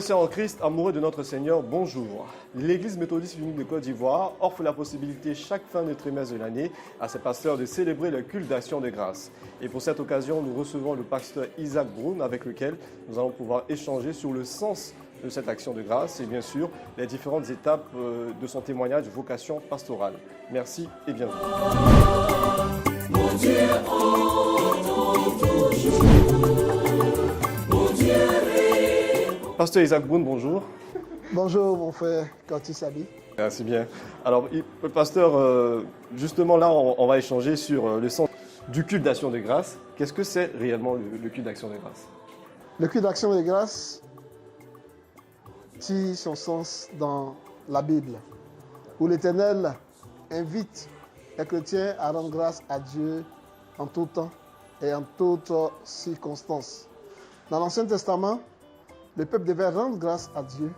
Frères et sœurs en Christ, amoureux de notre Seigneur, bonjour. L'Église méthodiste unique de Côte d'Ivoire offre la possibilité chaque fin de trimestre de l'année à ses pasteurs de célébrer le culte d'action de grâce. Et pour cette occasion, nous recevons le pasteur Isaac Brown avec lequel nous allons pouvoir échanger sur le sens de cette action de grâce et bien sûr les différentes étapes de son témoignage de vocation pastorale. Merci et bienvenue. Mon Dieu, Pasteur Isaac Brown, bonjour. Bonjour mon frère Curtis Sabi. Merci bien. Alors, pasteur, justement là, on va échanger sur le sens du culte d'action de grâce. Qu'est-ce que c'est réellement le culte d'action de grâce? Le culte d'action de grâce tire son sens dans la Bible, où l'Éternel invite les chrétiens à rendre grâce à Dieu en tout temps et en toutes circonstances. Dans l'Ancien Testament, le peuple devait rendre grâce à Dieu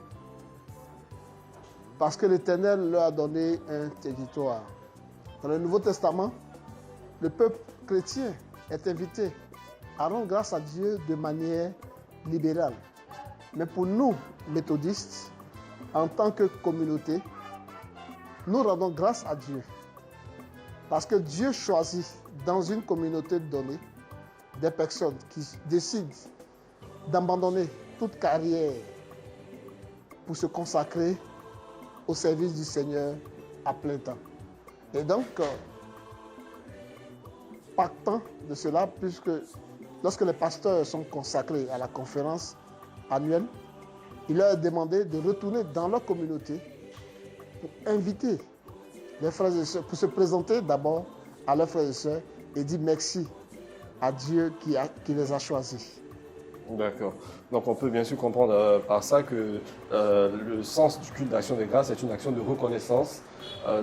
parce que l'Éternel leur a donné un territoire. Dans le Nouveau Testament, le peuple chrétien est invité à rendre grâce à Dieu de manière libérale. Mais pour nous, méthodistes, en tant que communauté, nous rendons grâce à Dieu parce que Dieu choisit dans une communauté donnée des personnes qui décident d'abandonner toute carrière pour se consacrer au service du Seigneur à plein temps. Et donc, partant de cela, puisque lorsque les pasteurs sont consacrés à la conférence annuelle, il leur est demandé de retourner dans leur communauté pour inviter les frères et sœurs, pour se présenter d'abord à leurs frères et sœurs et dire merci à Dieu qui les a choisis. D'accord. Donc on peut bien sûr comprendre par ça que le sens du culte d'action de grâce est une action de reconnaissance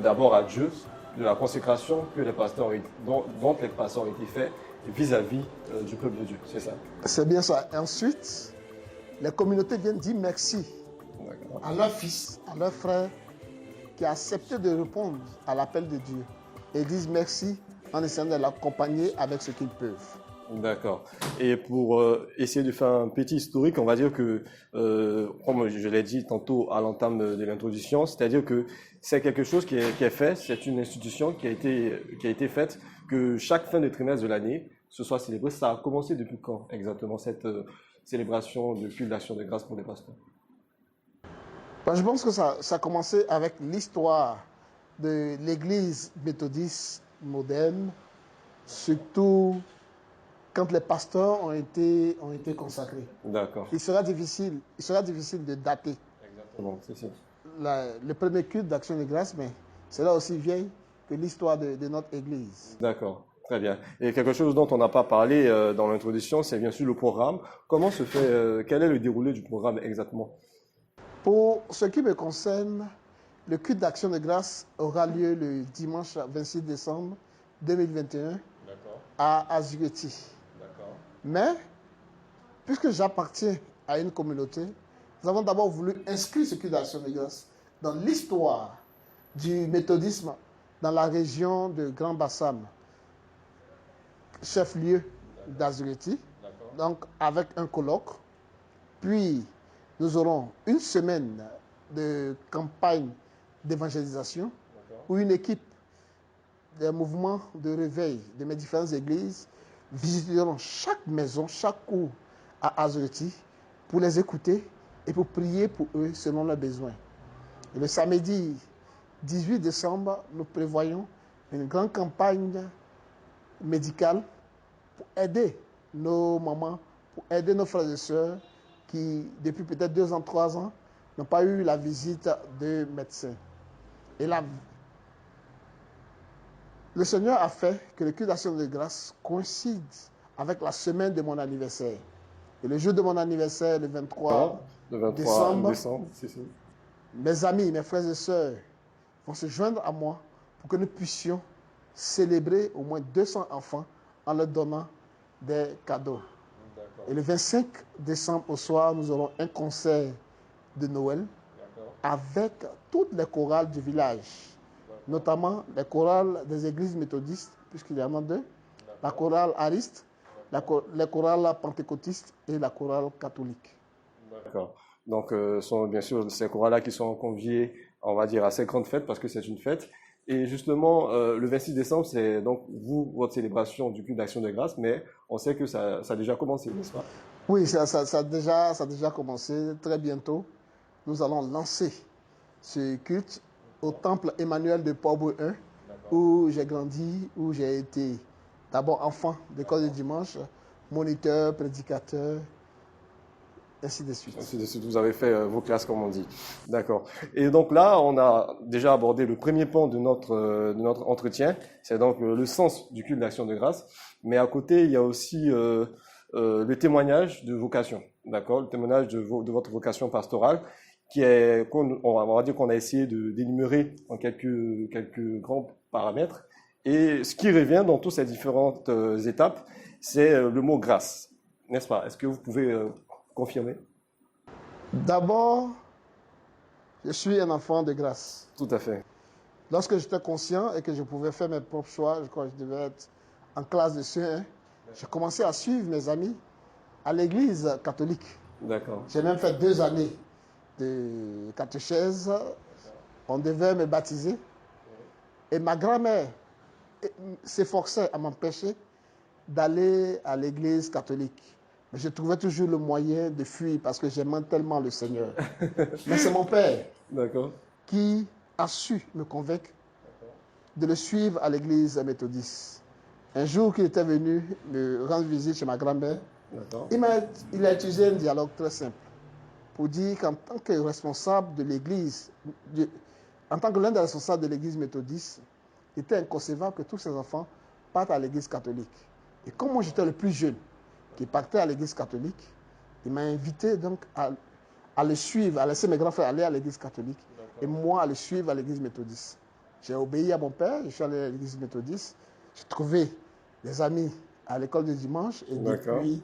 d'abord à Dieu, de la consécration que les pasteurs dont les pasteurs ont été faits vis-à-vis du peuple de Dieu. C'est ça? C'est bien ça. Et ensuite, les communautés viennent dire merci à leur fils, à leur frère qui a accepté de répondre à l'appel de Dieu et disent merci en essayant de l'accompagner avec ce qu'ils peuvent. D'accord. Et pour essayer de faire un petit historique, on va dire que, comme je l'ai dit tantôt à l'entame de l'introduction, c'est-à-dire que c'est quelque chose qui est fait, c'est une institution qui a été faite, que chaque fin de trimestre de l'année, ce soit célébré. Ça a commencé depuis quand exactement cette célébration de culte d'action de grâce pour les pasteurs? Je pense que ça a commencé avec l'histoire de l'Église méthodiste moderne, surtout quand les pasteurs ont été consacrés. D'accord. Il sera difficile de dater. Exactement, c'est ça. Le premier culte d'action de grâce, mais c'est là aussi vieille que l'histoire de notre Église. D'accord, très bien. Et quelque chose dont on n'a pas parlé dans l'introduction, c'est bien sûr le programme. Comment se fait, quel est le déroulé du programme exactement? Pour ce qui me concerne, le culte d'action de grâce aura lieu le dimanche 26 décembre 2021 à Azureti. Mais, puisque j'appartiens à une communauté, nous avons d'abord voulu inscrire ce culte d'action de grâce dans l'histoire du méthodisme dans la région de Grand Bassam, chef-lieu d'Azureti, donc avec un colloque. Puis, nous aurons une semaine de campagne d'évangélisation où une équipe des mouvements de réveil de mes différentes églises visiteront chaque maison, chaque cour à Azureti pour les écouter et pour prier pour eux selon leurs besoins. Et le samedi 18 décembre, nous prévoyons une grande campagne médicale pour aider nos mamans, pour aider nos frères et sœurs qui, depuis peut-être 2 ans, 3 ans, n'ont pas eu la visite de médecins. Et là, le Seigneur a fait que le culte d'action de grâce coïncide avec la semaine de mon anniversaire. Et le jour de mon anniversaire, le 23 décembre, mes amis, mes frères et sœurs vont se joindre à moi pour que nous puissions célébrer au moins 200 enfants en leur donnant des cadeaux. Et le 25 décembre au soir, nous aurons un concert de Noël avec toutes les chorales du village, notamment les chorales des églises méthodistes, puisqu'il y en a 2, la chorale ariste, les chorales pentecôtistes et la chorale catholique. D'accord. Donc, sont bien sûr ces chorales-là qui sont conviés, on va dire, à ces grandes fêtes parce que c'est une fête. Et justement, le 26 décembre, c'est donc votre célébration du culte d'action de grâce, mais on sait que ça a déjà commencé, n'est-ce pas? Oui, ça a déjà commencé. Très bientôt, nous allons lancer ce culte au temple Emmanuel de Port-Bouin 1, où j'ai grandi, où j'ai été d'abord enfant d'école de dimanche, moniteur, prédicateur, ainsi de suite. Ainsi de suite, vous avez fait vos classes, comme on dit. D'accord. Et donc là, on a déjà abordé le premier pan de notre entretien, c'est donc le sens du culte d'action de grâce. Mais à côté, il y a aussi le témoignage de vocation, d'accord? Le témoignage de votre vocation pastorale, on va dire qu'on a essayé d'énumérer en quelques grands paramètres. Et ce qui revient dans toutes ces différentes étapes, c'est le mot grâce, n'est-ce pas? Est-ce que vous pouvez confirmer? D'abord, je suis un enfant de grâce. Tout à fait. Lorsque j'étais conscient et que je pouvais faire mes propres choix, je crois que je devais être en classe de CE1, j'ai commencé à suivre mes amis à l'église catholique. D'accord. J'ai même fait 2 années de catéchèse. On devait me baptiser. Et ma grand-mère s'efforçait à m'empêcher d'aller à l'église catholique. Mais je trouvais toujours le moyen de fuir parce que j'aimais tellement le Seigneur. Mais c'est mon père qui a su me convaincre de le suivre à l'église méthodiste. Un jour qu'il était venu me rendre visite chez ma grand-mère, il a utilisé un dialogue très simple pour dire qu'en tant que responsable de l'église, en tant que l'un des responsables de l'église méthodiste, il était inconcevable que tous ses enfants partent à l'église catholique. Et comme moi j'étais le plus jeune qui partait à l'église catholique, il m'a invité donc à le suivre, à laisser mes grands frères aller à l'église catholique et moi à le suivre à l'église méthodiste. J'ai obéi à mon père, je suis allé à l'église méthodiste, j'ai trouvé des amis à l'école de dimanche et depuis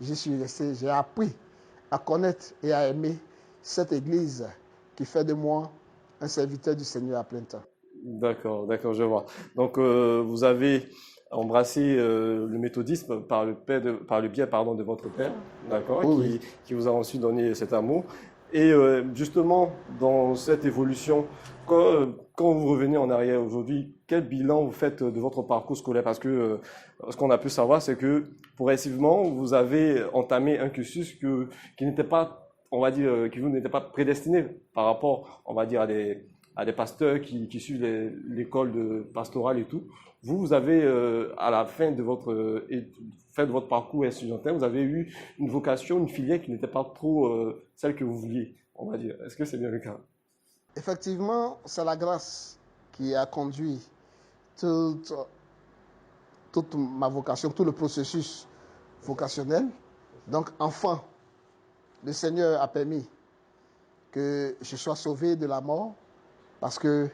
j'y suis resté, j'ai appris à connaître et à aimer cette église qui fait de moi un serviteur du Seigneur à plein temps. D'accord, je vois. Donc vous avez embrassé le méthodisme par le biais de votre père, d'accord, qui vous a ensuite donné cet amour. Et justement, dans cette évolution, quand vous revenez en arrière aujourd'hui, quel bilan vous faites de votre parcours scolaire? Parce que ce qu'on a pu savoir, c'est que progressivement, vous avez entamé un cursus qui n'était pas, on va dire, qui vous n'était pas prédestiné par rapport, on va dire, à des pasteurs qui suivent l'école de pastorale et tout. Vous avez, à la fin de votre parcours étudiantin, vous avez eu une vocation, une filière qui n'était pas trop celle que vous vouliez, on va dire. Est-ce que c'est bien le cas? Effectivement, c'est la grâce qui a conduit toute ma vocation, tout le processus vocationnel. Donc, enfant, le Seigneur a permis que je sois sauvé de la mort parce que,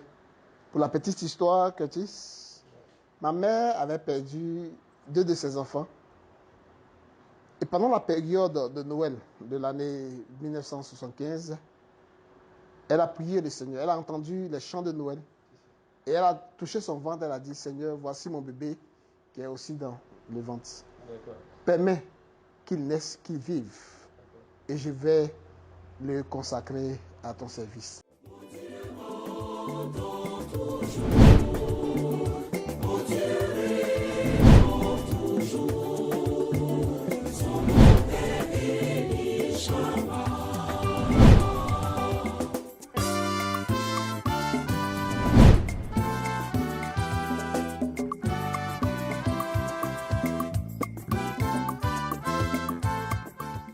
pour la petite histoire, Curtis, ma mère avait perdu 2 de ses enfants. Et pendant la période de Noël de l'année 1975, elle a prié le Seigneur. Elle a entendu les chants de Noël. Et elle a touché son ventre. Elle a dit, Seigneur, voici mon bébé qui est aussi dans le ventre. Permets qu'il naisse, qu'il vive. Et je vais le consacrer à ton service.